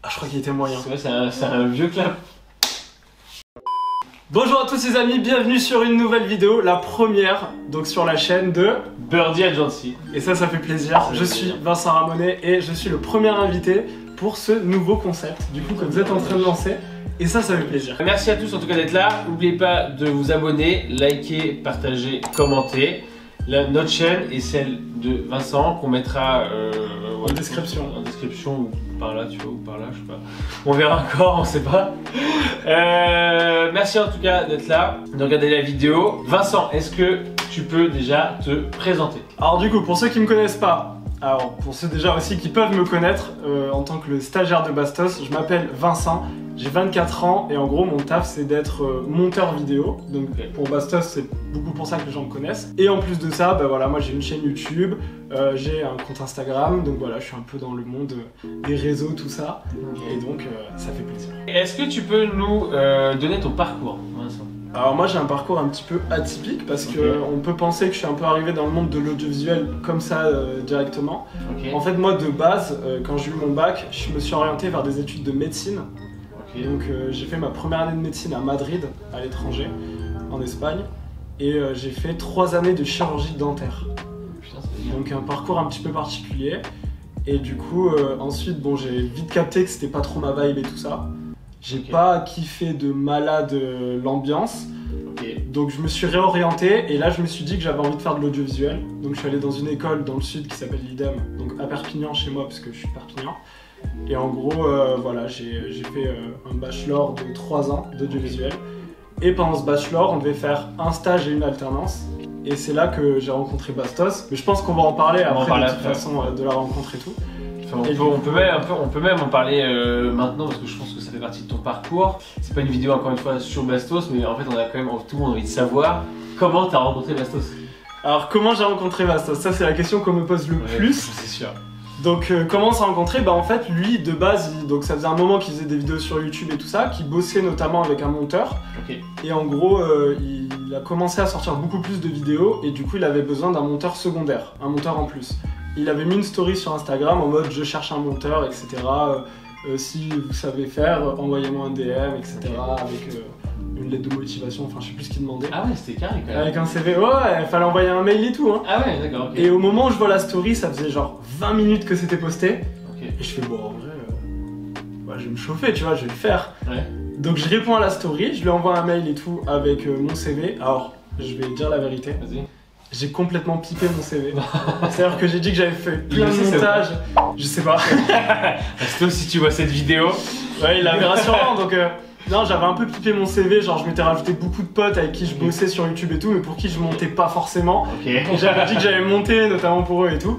Ah, je crois qu'il était moyen. Ouais, c'est un vieux clap. Bonjour à tous les amis, bienvenue sur une nouvelle vidéo, la première donc sur la chaîne de Birdie Agency. Et ça fait plaisir. Je suis Vincent Ramonet et je suis le premier invité pour ce nouveau concept du coup que vous êtes en train de lancer. Et ça fait plaisir. Merci à tous en tout cas d'être là. N'oubliez pas de vous abonner, liker, partager, commenter. Notre chaîne et celle de Vincent qu'on mettra en description. En description ou par là, tu vois, ou par là, je sais pas. On verra encore, on sait pas. Merci en tout cas d'être là, de regarder la vidéo. Vincent, est-ce que tu peux déjà te présenter? Alors du coup, pour ceux qui me connaissent pas, alors pour ceux déjà aussi qui peuvent me connaître en tant que le stagiaire de Bastos, je m'appelle Vincent. J'ai 24 ans et en gros mon taf c'est d'être monteur vidéo, donc pour Bastos c'est beaucoup pour ça que les gens me connaissent. Et en plus de ça, bah voilà, moi j'ai une chaîne YouTube, j'ai un compte Instagram, donc voilà, je suis un peu dans le monde des réseaux, tout ça, et donc ça fait plaisir. Est-ce que tu peux nous donner ton parcours, Vincent? Alors moi j'ai un parcours un petit peu atypique parce que on peut penser que je suis un peu arrivé dans le monde de l'audiovisuel comme ça directement. En fait moi de base, quand j'ai eu mon bac, je me suis orienté vers des études de médecine. Donc j'ai fait ma première année de médecine à Madrid, à l'étranger, en Espagne, et j'ai fait 3 années de chirurgie dentaire. Putain, c'est bien. Donc un parcours un petit peu particulier. Et du coup ensuite bon j'ai vite capté que c'était pas trop ma vibe et tout ça. J'ai pas kiffé de malade l'ambiance. Donc je me suis réorienté et là je me suis dit que j'avais envie de faire de l'audiovisuel. Donc je suis allé dans une école dans le sud qui s'appelle l'IDEM, donc à Perpignan chez moi parce que je suis de Perpignan. Et en gros, voilà, j'ai fait un bachelor de 3 ans d'audiovisuel. Et pendant ce bachelor, on devait faire un stage et une alternance. Et c'est là que j'ai rencontré Bastos. Mais je pense qu'on va en parler après, de toute façon, de la rencontre et tout. Enfin, on peut même en parler maintenant parce que je pense que ça fait partie de ton parcours. C'est pas une vidéo encore une fois sur Bastos, mais en fait on a quand même tout le monde envie de savoir comment tu as rencontré Bastos. Alors comment j'ai rencontré Bastos? Ça c'est la question qu'on me pose le plus. C'est sûr. Donc comment on s'est rencontré? Bah en fait lui de base, donc ça faisait un moment qu'il faisait des vidéos sur YouTube et tout ça, qu'il bossait notamment avec un monteur. Et en gros il a commencé à sortir beaucoup plus de vidéos et du coup il avait besoin d'un monteur secondaire, un monteur en plus. Il avait mis une story sur Instagram en mode je cherche un monteur, etc. Si vous savez faire, envoyez-moi un DM, etc. Avec une lettre de motivation, enfin je sais plus ce qu'il demandait. Ah ouais, c'était carré quand même. Avec un CV, ouais, il fallait envoyer un mail et tout. Hein. Ah ouais, d'accord. Et au moment où je vois la story, ça faisait genre 20 minutes que c'était posté. Et je fais bon, en vrai, bah, je vais me chauffer, tu vois, je vais le faire. Donc je réponds à la story, je lui envoie un mail et tout avec mon CV. Alors, je vais dire la vérité. Vas-y. J'ai complètement pipé mon CV. C'est-à-dire que j'ai dit que j'avais fait plein de montages. Je sais pas. Sauf si tu vois cette vidéo. Ouais, il l'avait rassurant donc. Non, j'avais un peu pipé mon CV, genre je m'étais rajouté beaucoup de potes avec qui je bossais sur YouTube et tout, mais pour qui je montais pas forcément. Et j'avais dit que j'avais monté, notamment pour eux et tout.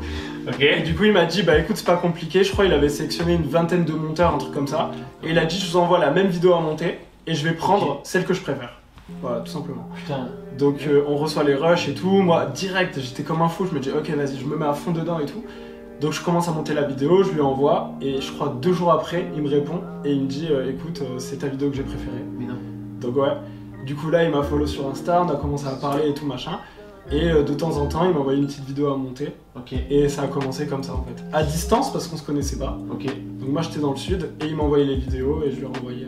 Et du coup il m'a dit bah écoute c'est pas compliqué, je crois qu'il avait sélectionné une vingtaine de monteurs, un truc comme ça. Et il a dit je vous envoie la même vidéo à monter et je vais prendre celle que je préfère. Voilà, tout simplement. Putain. Donc on reçoit les rushs et tout, moi direct j'étais comme un fou, je me dis ok vas-y je me mets à fond dedans et tout. Donc je commence à monter la vidéo, je lui envoie et je crois 2 jours après il me répond et il me dit écoute c'est ta vidéo que j'ai préférée. Mais non. Donc ouais, du coup là il m'a follow sur Insta, on a commencé à parler et tout machin. Et de temps en temps il m'a envoyé une petite vidéo à monter. Et ça a commencé comme ça en fait. À distance parce qu'on se connaissait pas. Donc moi j'étais dans le sud et il m'a envoyé les vidéos et je lui ai renvoyé.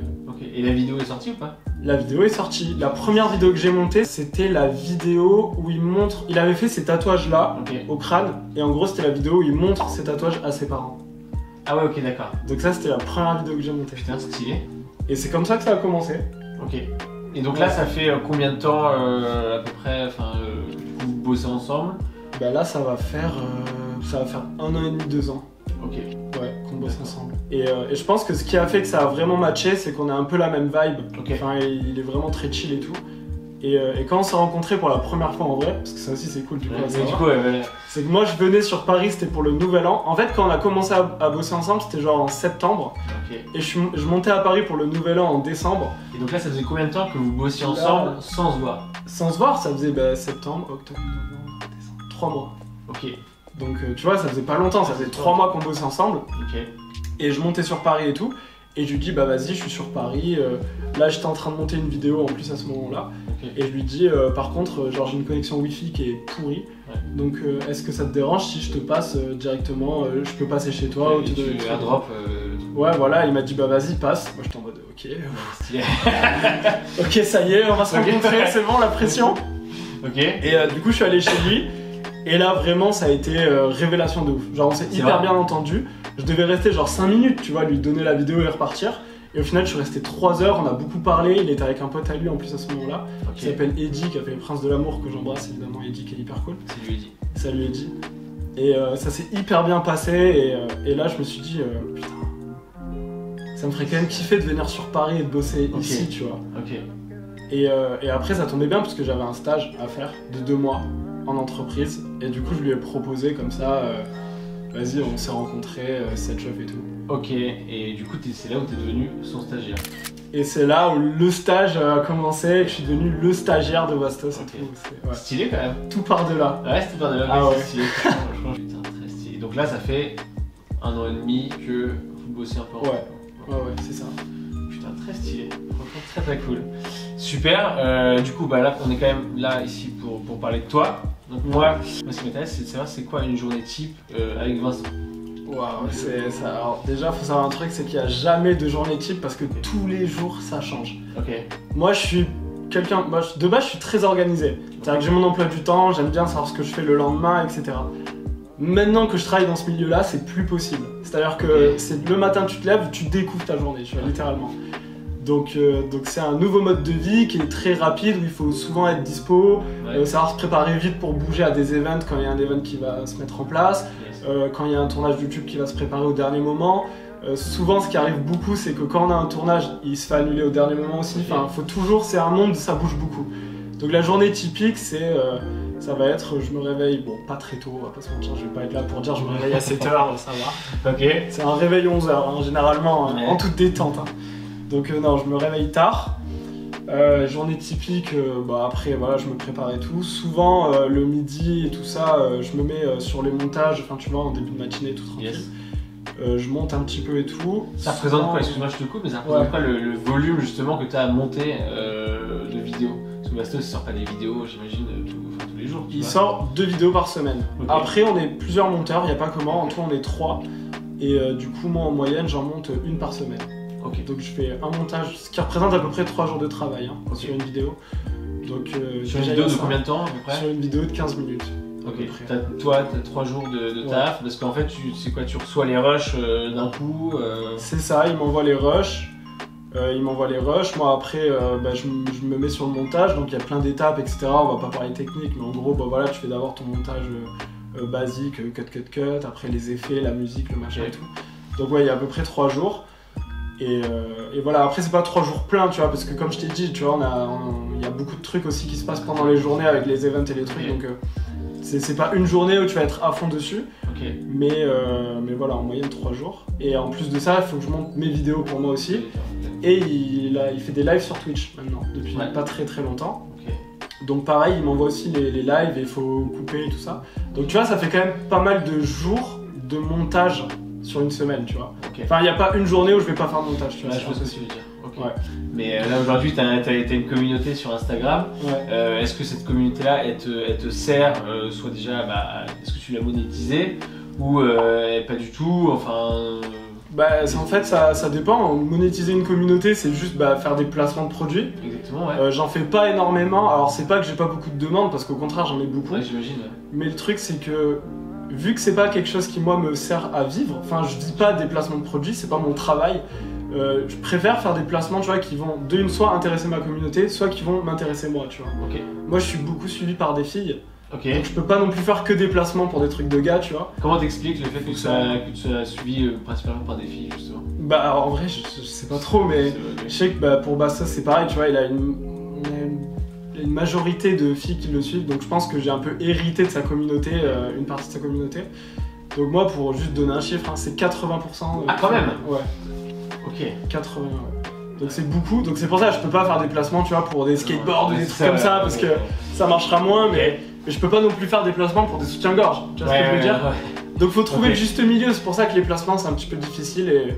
Et la vidéo est sortie ou pas? La vidéo est sortie. La première vidéo que j'ai montée, c'était la vidéo où il montre... Il avait fait ces tatouages là, au crâne. Et en gros, c'était la vidéo où il montre ses tatouages à ses parents. Ah ouais, ok, d'accord. Donc ça, c'était la première vidéo que j'ai montée. Putain, stylé. Et c'est comme ça que ça a commencé. Et donc là, ça fait combien de temps à peu près, vous bossez ensemble? Bah là, ça va faire 1 an et demi, 2 ans. Ouais, qu'on bosse ensemble. Et je pense que ce qui a fait que ça a vraiment matché, c'est qu'on a un peu la même vibe. Enfin, il est vraiment très chill et tout. Et quand on s'est rencontrés pour la première fois en vrai, parce que ça aussi c'est cool du coup à savoir, c'est que moi je venais sur Paris, c'était pour le nouvel an. En fait quand on a commencé à bosser ensemble, c'était genre en septembre. Et je montais à Paris pour le nouvel an en décembre. Et donc là ça faisait combien de temps que vous bossiez ensemble sans se voir? Sans se voir, ça faisait septembre, octobre, novembre, décembre, 3 mois. Donc tu vois, ça faisait pas longtemps, ça faisait 3 mois qu'on bossait ensemble. Et je montais sur Paris et tout. Et je lui dis bah vas-y je suis sur Paris, là j'étais en train de monter une vidéo en plus à ce moment-là. Et je lui dis par contre genre j'ai une connexion wifi qui est pourrie. Donc est-ce que ça te dérange si je te passe directement, je peux passer chez toi ou tu airdrop truc. Ouais, voilà, il m'a dit bah vas-y, passe. Moi j'étais en mode ok. Stylé. Ok, ça y est, on va se rencontrer, c'est bon, la pression. Ok. Et du coup, je suis allé chez lui. Et là, vraiment, ça a été révélation de ouf. Genre, on s'est hyper bien entendu. Je devais rester genre 5 minutes, tu vois, lui donner la vidéo et repartir. Et au final, je suis resté 3 heures, on a beaucoup parlé. Il était avec un pote à lui en plus à ce moment-là, qui s'appelle Eddie, qui a fait Les Princes de l'amour, que j'embrasse évidemment. Eddie, qui est hyper cool. C'est lui, Eddie. Salut Eddie. Et ça s'est hyper bien passé. Et là, je me suis dit, putain, ça me ferait quand même kiffer de venir sur Paris et de bosser ici, tu vois. Ok. Et après, ça tombait bien parce que j'avais un stage à faire de 2 mois en entreprise. Et du coup, je lui ai proposé comme ça, vas-y, on s'est rencontrés, cette chef et tout. Ok, et du coup, c'est là où tu es devenu son stagiaire. Et c'est là où le stage a commencé et que je suis devenu le stagiaire de Bastos et tout. Ouais. Stylé quand même. Tout part de là. Ouais, c'était par de là, Ah ouais. c'est stylé. Franchement, putain, très stylé. Donc là, ça fait 1 an et demi que vous bossez un peu ensemble. Ouais, c'est ça. Putain, très stylé. Franchement, très très cool. Super. Du coup, bah là, on est quand même là ici pour parler de toi. Donc moi, ce qui m'intéresse, c'est de savoir c'est quoi une journée type avec Vincent. Waouh, c'est ça. Alors déjà, faut savoir un truc, c'est qu'il n'y a jamais de journée type parce que tous les jours ça change. Ok. Moi, je suis quelqu'un. De base, je suis très organisé. C'est-à-dire que j'ai mon emploi du temps, j'aime bien savoir ce que je fais le lendemain, etc. Maintenant que je travaille dans ce milieu-là, c'est plus possible. C'est-à-dire que c'est le matin, tu te lèves, tu découvres ta journée, tu vois, littéralement. Donc c'est un nouveau mode de vie qui est très rapide où il faut souvent être dispo, savoir se préparer vite pour bouger à des events quand il y a un event qui va se mettre en place. Quand il y a un tournage YouTube qui va se préparer au dernier moment. Souvent, ce qui arrive beaucoup, c'est que quand on a un tournage, il se fait annuler au dernier moment aussi. Enfin, faut toujours, c'est un monde, ça bouge beaucoup. Donc la journée typique, c'est, ça va être, je me réveille, bon, pas très tôt, on va pas se mentir, je vais pas être là pour dire je me réveille à 7h, ça va. Ok. C'est un réveil 11h, hein, généralement, en toute détente. Hein. Donc non, je me réveille tard. Journée typique, après voilà, je me prépare et tout. Souvent le midi et tout ça, je me mets sur les montages, enfin tu vois, en début de matinée tout tranquille. Je monte un petit peu et tout. Ça représente quoi, excuse-moi je te coupe, mais ça représente quoi le volume justement que tu as à monter de vidéos? Parce que Bastos il sort pas des vidéos, j'imagine, tous les jours. Il sort 2 vidéos par semaine. Après on est plusieurs monteurs, il n'y a pas comment, en tout on est 3. Et du coup moi en moyenne j'en monte 1 par semaine. Donc je fais un montage, ce qui représente à peu près 3 jours de travail sur une vidéo. Donc, sur une vidéo de combien de temps à peu près? Sur une vidéo de 15 minutes. Ok, toi t'as 3 jours de taf, parce qu'en fait tu reçois les rushs d'un coup C'est ça, il m'envoie les rushs. Moi après je me mets sur le montage, donc il y a plein d'étapes, etc. On va pas parler technique, mais en gros voilà, tu fais d'abord ton montage basique, cut, après les effets, la musique, le machin et tout. Donc ouais, il y a à peu près 3 jours. Et voilà, après c'est pas 3 jours pleins, tu vois, parce que comme je t'ai dit, tu vois, il y a beaucoup de trucs aussi qui se passent pendant les journées avec les events et les trucs, donc c'est pas une journée où tu vas être à fond dessus, mais voilà, en moyenne 3 jours. Et en plus de ça, il faut que je monte mes vidéos pour moi aussi, et il fait des lives sur Twitch maintenant, depuis pas très très longtemps. Donc pareil, il m'envoie aussi les lives et il faut couper et tout ça. Donc tu vois, ça fait quand même pas mal de jours de montage sur une semaine, tu vois. Enfin, il n'y a pas une journée où je vais pas faire de montage, tu vois. Je vois ce que tu veux dire. Mais là aujourd'hui, tu as une communauté sur Instagram. Est-ce que cette communauté-là, elle te sert, soit déjà, est-ce que tu l'as monétisée ou pas du tout, enfin... En fait, ça dépend. Monétiser une communauté, c'est juste faire des placements de produits. Exactement, ouais. J'en fais pas énormément. Alors, c'est pas que j'ai pas beaucoup de demandes, parce qu'au contraire, j'en ai beaucoup. Ouais, j'imagine. Mais le truc, c'est que vu que c'est pas quelque chose qui moi me sert à vivre, enfin je dis pas des placements de produits, c'est pas mon travail, je préfère faire des placements, tu vois, qui vont soit intéresser ma communauté, soit qui vont m'intéresser moi, tu vois. Moi je suis beaucoup suivi par des filles, donc je peux pas non plus faire que des placements pour des trucs de gars, tu vois. Comment t'expliques le fait que tu sois suivi principalement par des filles, justement? En vrai je sais pas trop, mais je sais que pour Bastos c'est pareil, tu vois, il a une majorité de filles qui le suivent, donc je pense que j'ai un peu hérité de sa communauté, une partie de sa communauté. Donc moi, pour juste donner un chiffre, c'est 80%. Ah quand même. Ouais. Ok. 80. Donc c'est beaucoup, donc c'est pour ça que je peux pas faire des placements, tu vois, pour des skateboards ou des trucs comme ça, parce que ça marchera moins, mais je peux pas non plus faire des placements pour des soutiens-gorge, tu vois ce que je veux dire. Donc faut trouver le juste milieu, c'est pour ça que les placements c'est un petit peu difficile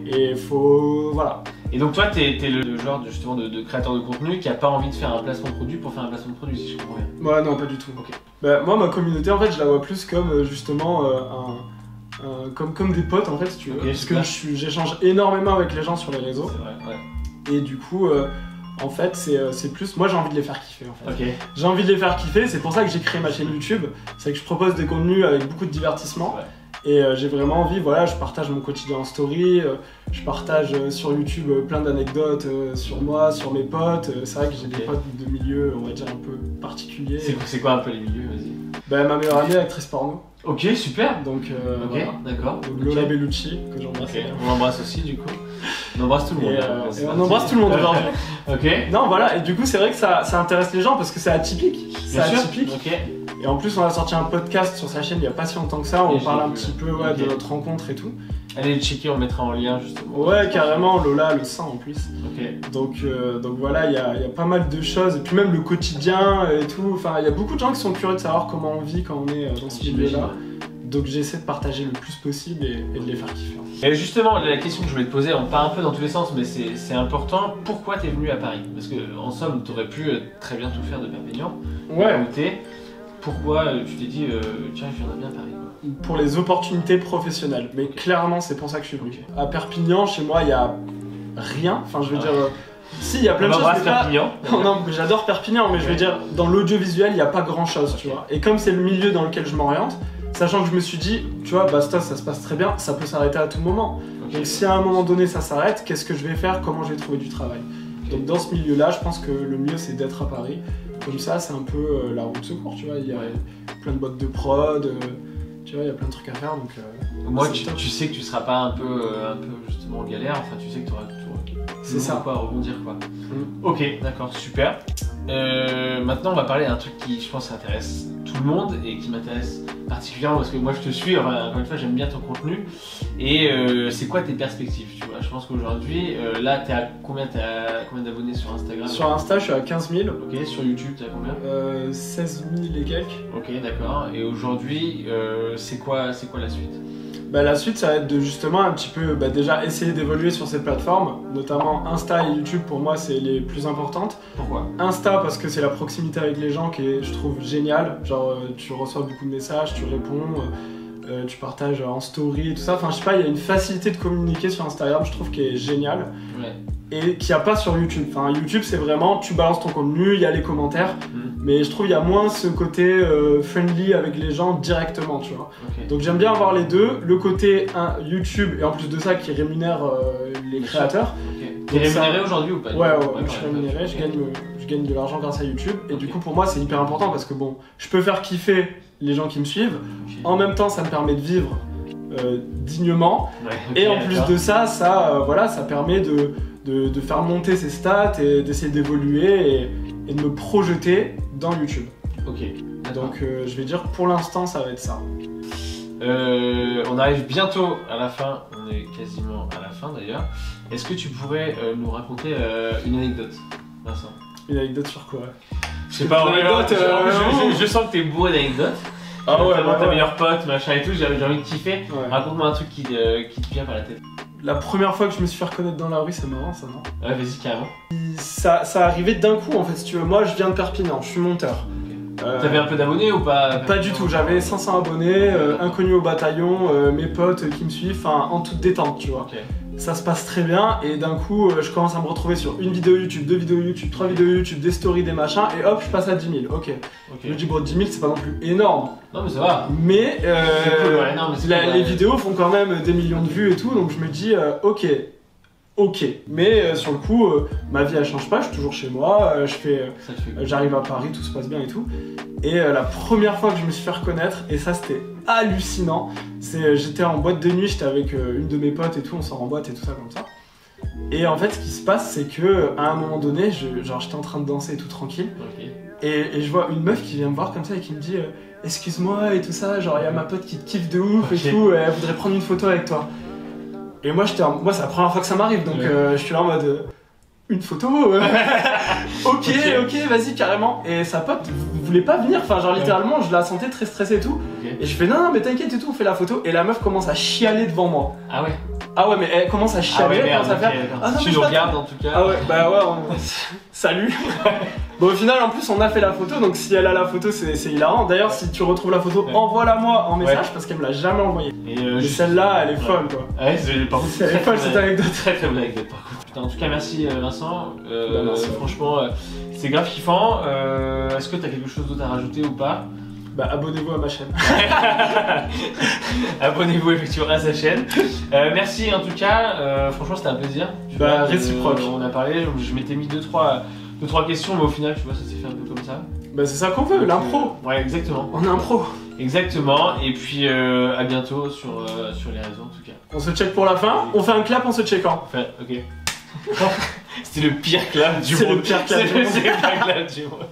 et faut... voilà. Et donc toi t'es le genre justement de créateur de contenu qui a pas envie de faire un placement de produit pour faire un placement de produit, si je comprends bien. Ouais, non, pas du tout. Moi ma communauté en fait je la vois plus comme justement comme des potes en fait, si tu veux. Okay, parce que j'échange énormément avec les gens sur les réseaux. C'est vrai, ouais. Et du coup, en fait, c'est plus. Moi, j'ai envie de les faire kiffer en fait. Okay. J'ai envie de les faire kiffer, c'est pour ça que j'ai créé ma chaîne YouTube. C'est que je propose des contenus avec beaucoup de divertissement. Et j'ai vraiment envie, voilà, je partage mon quotidien en story, je partage sur YouTube plein d'anecdotes sur moi, sur mes potes. C'est vrai que j'ai des potes de milieux, on va dire, un peu particuliers. C'est quoi un peu les milieux, vas-y? Bah, ma meilleure amie, actrice porno. Ok, super. Donc, voilà. D'accord. Donc, Lola Bellucci, que j'embrasse. Okay. On l'embrasse aussi, du coup. On embrasse tout le monde. Et on embrasse tout le monde aujourd'hui. Ok. Non, voilà, et du coup, c'est vrai que ça intéresse les gens parce que c'est atypique. C'est atypique. Ok. Et en plus, on a sorti un podcast sur sa chaîne il n'y a pas si longtemps que ça, où on parle un petit peu de notre rencontre et tout. Allez le checker, on mettra en lien justement. Ouais, carrément, Lola le sent en plus. Ok. Donc voilà, il y a pas mal de choses, et puis même le quotidien et tout. Enfin, il y a beaucoup de gens qui sont curieux de savoir comment on vit quand on est dans ce milieu-là. Donc j'essaie de partager le plus possible et de les faire kiffer. Et justement, la question que je voulais te poser, on part un peu dans tous les sens, mais c'est important. Pourquoi t'es venu à Paris? Parce que en somme, t'aurais pu très bien tout faire de Perpignan. Ouais. Pourquoi tu t'es dit, tiens, je viendrais bien à Paris quoi. Pour les opportunités professionnelles. Mais clairement, c'est pour ça que je suis venu. À Perpignan, chez moi, il y a rien. Enfin, je veux dire. Si, il y a plein de choses. Perpignan. Non, j'adore Perpignan, mais je veux dire, dans l'audiovisuel, il n'y a pas grand chose, tu vois. Et comme c'est le milieu dans lequel je m'oriente, sachant que je me suis dit, tu vois, Basta, ça se passe très bien, ça peut s'arrêter à tout moment. Donc si à un moment donné ça s'arrête, qu'est-ce que je vais faire? Comment je vais trouver du travail? Donc dans ce milieu-là, je pense que le mieux c'est d'être à Paris. Comme ça, c'est un peu la roue de secours, tu vois. Il y a plein de boîtes de prod, tu vois, il y a plein de trucs à faire. Donc, moi, tu sais que tu seras pas un peu justement en galère, enfin, tu sais que tu auras c'est ça. Quoi à rebondir, quoi. Ok, d'accord, super. Maintenant, on va parler d'un truc qui, je pense, intéresse tout le monde et qui m'intéresse particulièrement parce que moi, je te suis, enfin, encore une fois, j'aime bien ton contenu. Et c'est quoi tes perspectives, tu vois? Je pense qu'aujourd'hui, là, t'es à combien d'abonnés sur Instagram? Sur Insta, je suis à 15 000. Ok, sur YouTube, t'es à combien? 16 000 et quelques. Ok, d'accord. Et aujourd'hui, c'est quoi la suite? Bah, la suite, ça va être de justement un petit peu déjà essayer d'évoluer sur ces plateformes, notamment Insta et YouTube. Pour moi, c'est les plus importantes. Pourquoi? Insta parce que c'est la proximité avec les gens qui est, je trouve, géniale. Genre tu reçois beaucoup de messages, tu réponds, tu partages en story et tout ça. Enfin, je sais pas, il y a une facilité de communiquer sur Instagram, je trouve, qui est géniale. Ouais. Et qu'il n'y a pas sur YouTube. Enfin, YouTube, c'est vraiment, tu balances ton contenu, il y a les commentaires. Mais je trouve qu'il y a moins ce côté friendly avec les gens directement, tu vois. Okay. Donc j'aime bien avoir les deux. Le côté YouTube, et en plus de ça, qui rémunère les créateurs. Okay. T'es rémunéré aujourd'hui ou pas? Ouais, je suis rémunéré, je gagne de l'argent grâce à YouTube. Et du coup, pour moi, c'est hyper important parce que bon, je peux faire kiffer les gens qui me suivent. En même temps, ça me permet de vivre dignement. Et en plus de ça, ça permet de faire monter ses stats et d'essayer d'évoluer et de me projeter dans YouTube. Ok. Donc je vais dire pour l'instant ça va être ça. On arrive bientôt à la fin, on est quasiment à la fin d'ailleurs. Est-ce que tu pourrais nous raconter une anecdote, Vincent? Une anecdote sur quoi? Je sais pas, je sens que t'es bourré d'anecdotes. Ah ouais, ta meilleure pote, machin et tout, j'ai envie de kiffer. Ouais. Raconte-moi un truc qui te vient par la tête. La première fois que je me suis fait reconnaître dans la rue, c'est marrant ça, non? Ouais, vas-y, carrément. Ça arrivait d'un coup en fait, si tu veux. Moi je viens de Perpignan, je suis monteur. T'avais un peu d'abonnés ou pas? Pas du tout, j'avais 500 abonnés, inconnu au bataillon, mes potes qui me suivent, enfin en toute détente, tu vois. Okay. Ça se passe très bien et d'un coup je commence à me retrouver sur une vidéo YouTube, 2 vidéos YouTube, 3 vidéos YouTube, des stories, des machins et hop je passe à 10 000, ok. Je me dis bon 10 000 c'est pas non plus énorme. Non mais ça va. Mais, cool, ouais, non, mais les vidéos font quand même des millions de vues et tout donc je me dis ok. Mais sur le coup ma vie elle change pas, je suis toujours chez moi, j'arrive à Paris, tout se passe bien et tout. Et la première fois que je me suis fait reconnaître, et ça c'était hallucinant, j'étais en boîte de nuit, j'étais avec une de mes potes et tout, on sort en boîte et tout ça comme ça. Et en fait ce qui se passe c'est que à un moment donné, j'étais en train de danser et tout tranquille, et je vois une meuf qui vient me voir comme ça et qui me dit excuse-moi et tout ça, genre il y a ma pote qui te kiffe de ouf et tout, elle voudrait prendre une photo avec toi. Et moi c'est la première fois que ça m'arrive donc je suis là en mode une photo ok, vas-y carrément. Et sa pote voulait pas venir, enfin genre littéralement je la sentais très stressée et tout. Et je fais non mais t'inquiète et tout, on fait la photo. Et la meuf commence à chialer devant moi. Ah ouais. Ah ouais, mais elle commence à chialer, elle commence à faire. Ah non, tu mais nous regardes en tout cas. Ah ouais, bah ouais, salut. Bon, au final, en plus, on a fait la photo, donc si elle a la photo, c'est hilarant. D'ailleurs, si tu retrouves la photo, envoie-la moi en message parce qu'elle me l'a jamais envoyée. Et celle-là, elle est folle quoi. Ouais, par contre, elle est folle cette anecdote. Très très bonne anecdote par contre. Putain, en tout cas, merci Vincent. Merci. Franchement, c'est grave kiffant. Est-ce que t'as quelque chose d'autre à rajouter ou pas? Bah, abonnez-vous à ma chaîne. Abonnez-vous effectivement à sa chaîne. Merci en tout cas, franchement c'était un plaisir. Bah, réciproque. On a parlé, je m'étais mis 2-3 questions, mais au final, tu vois, ça s'est fait un peu comme ça. Bah, c'est ça qu'on veut, l'impro. Ouais, exactement. On est impro. Exactement, et puis à bientôt sur les réseaux en tout cas. On se check pour la fin, on fait un clap en se checkant. Enfin, ok. C'était le pire clap du monde. C'est le pire clap du monde. C'est le pire clap du monde.